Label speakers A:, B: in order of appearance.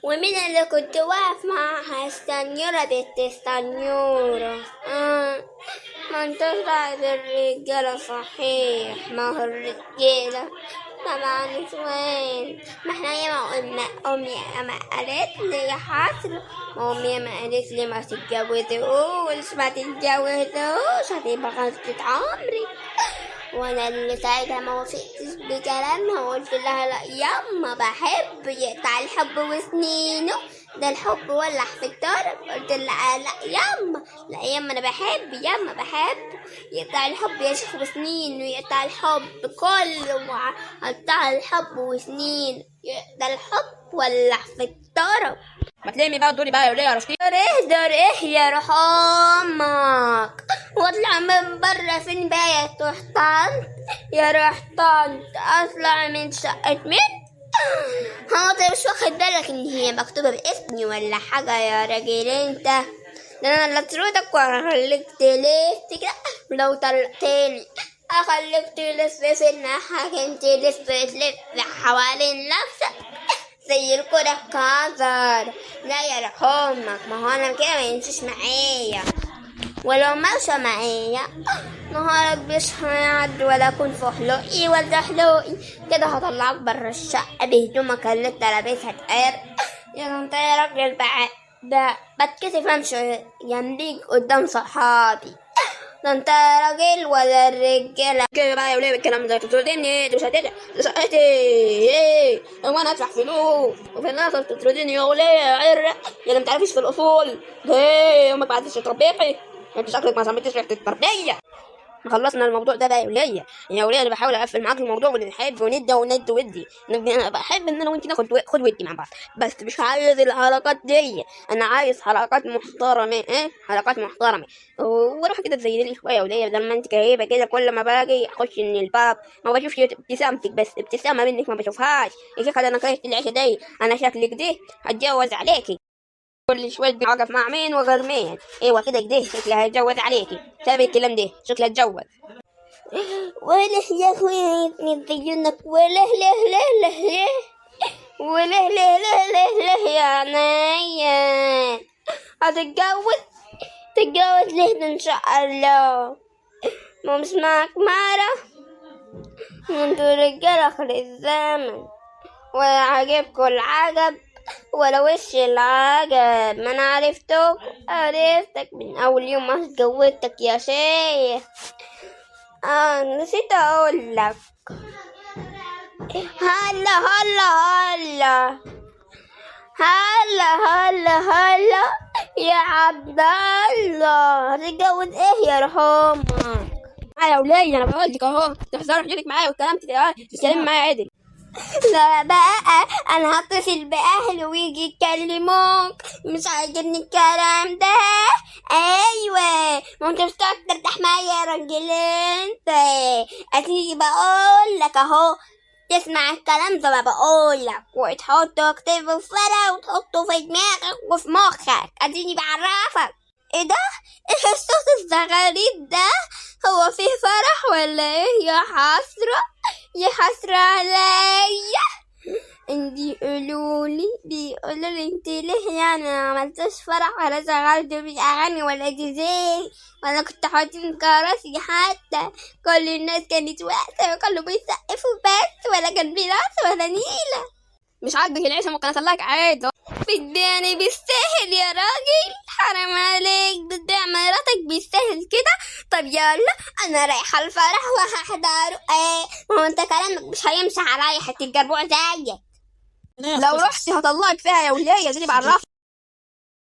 A: ومين اللي كنت واقف معاها؟ السنيورة بنت السنيورة. ما انت طلعت الرجالة صحيح، ما هو الرجالة طبعا نسوان. ما احنا ياما قلنا أمي أما قالت لي يا حسرة، أمي أما قالت لي ما تتجوزوش ما تتجوزوش هتبقى غلطة عمري، وانا اللي ساعتها ما وافقتش بكلامها وقلت لها لا ياما بحب يقطع الحب وسنينه، ده الحب ولع في التراب. قلت لها لا ياما لا ياما انا بحب ياما بحب يقطع الحب يا شيخ وسنينه، يقطع الحب كله قطع الحب وسنين، ده الحب ولع في التراب.
B: ما تلمي بقى ودوري بقى يا وليه يا رشدي.
A: دار ايه يا روح امك، واطلع من بره فين بقى يا روح طنط، يا روح طنط اطلع من شقة مين؟ هو انت مش واخد بالك ان هي مكتوبة باسمي ولا حاجة يا راجل انت؟ ده انا اللي اطردك واخليك تلف كده، لو طلقتلي اخليك تلف في الناحية تلف حوالين نفسك زي الكرة الكازر. لا يا رحمك، ما هو انا كده ما يمشيش معايا، ولو ماشى معايا نهارك مش هيعد ولا اكون في حلوقي ولا حلوقي كده، هطلعك برا الشقة بهدومك اللي انت لابسها تقر. يا انت يا راجل ده بتكسف امشي جنبيك قدام صحابي، ده انت راجل ولا الرجاله
B: كده بقى يا وليه بالكلام ده تطردني؟ انت مش هتدفع شقتي ايه؟ هو انا ادفع فلوس وفي الاخر تطردني يا وليه عرق يا اللي متعرفيش في الاصول؟ ايه امك بعدش تربيكي؟ انت شكلك ما سميتيش ريحه التربيه. خلصنا الموضوع ده بقى يا وليه انا بحاول اقفل معاك الموضوع ونحب وندي ودي، انا بحب ان انا وانت ناخد خد ودي مع بعض، بس مش عايز الحركات دي، انا عايز حركات محترمه. حركات محترمه واروح كده تزيدلي شويه يا وليه، بدل ما انت كئيبه كده كل ما باجي اخش من الباب ما بشوفش ابتسامتك، بس ابتسامه منك ما بشوفهاش يا شيخه. انا كرهت العيشه دي، انا شكلك دي هتجوز عليكي كل شوية بنعرف مع مين وغير مين. ايوه كده شكلها هيتجوز عليكي، سابي الكلام ده شكلها اتجوز.
A: وله يا اخويا يتزينك وله له وله له يا عينيا تتجوز ليه ان شاء الله. ما مش معك مرة انتوا رجالة اخر الزمن، ولا عجبكم العجب ولا وش العجب، ما انا عرفتك من اول يوم ما اتجوزتك يا شيخ. نسيت اقول لك هلا يا عبد الله، هتتجوز ايه يا رحمك؟
B: يا وليه انا بقول لك اهو تحذري حدودك معايا والكلام تتكلمي معايا عادل.
A: لا بقى انا هتصل باهلي ويجي يكلموك، مش عاجبني الكلام ده. ايوه ما انت مش ترتاح معايا يا راجل انت، اديني بقول لك اهو تسمع الكلام زي ما بقول لك وتحطه اكتبه في ورقه وتحطه في دماغك وفي مخك، اديني بعرفك. ايه ده؟ ايه الصوت الزغاريد ده؟ هو فيه فرح ولا ايه يا حسرة؟ يا حسرة عليا. بيقولوا لي انت ليه يعني ما عملتش فرح ولا شغلت بيه اغاني ولا ديزاي ولا كنت حاطين كراسي حتى؟ كل الناس كانت واقفة وكله بيسقفوا بس، ولا كان بيرقص ولا نيلة.
B: مش عاجبك العيشه ممكن اطلعك عادي.
A: بداني بالسهل يا راجل، حرام عليك، بتبيع مراتك بالسهل كده. طب يلا انا رايحه الفرح وهحضره. ما هو انت كلامك مش هيمشي عليا، حتى الجربوع زيك.
B: لو رحتي هطلعك فيها يا وليه، زي بعرفك.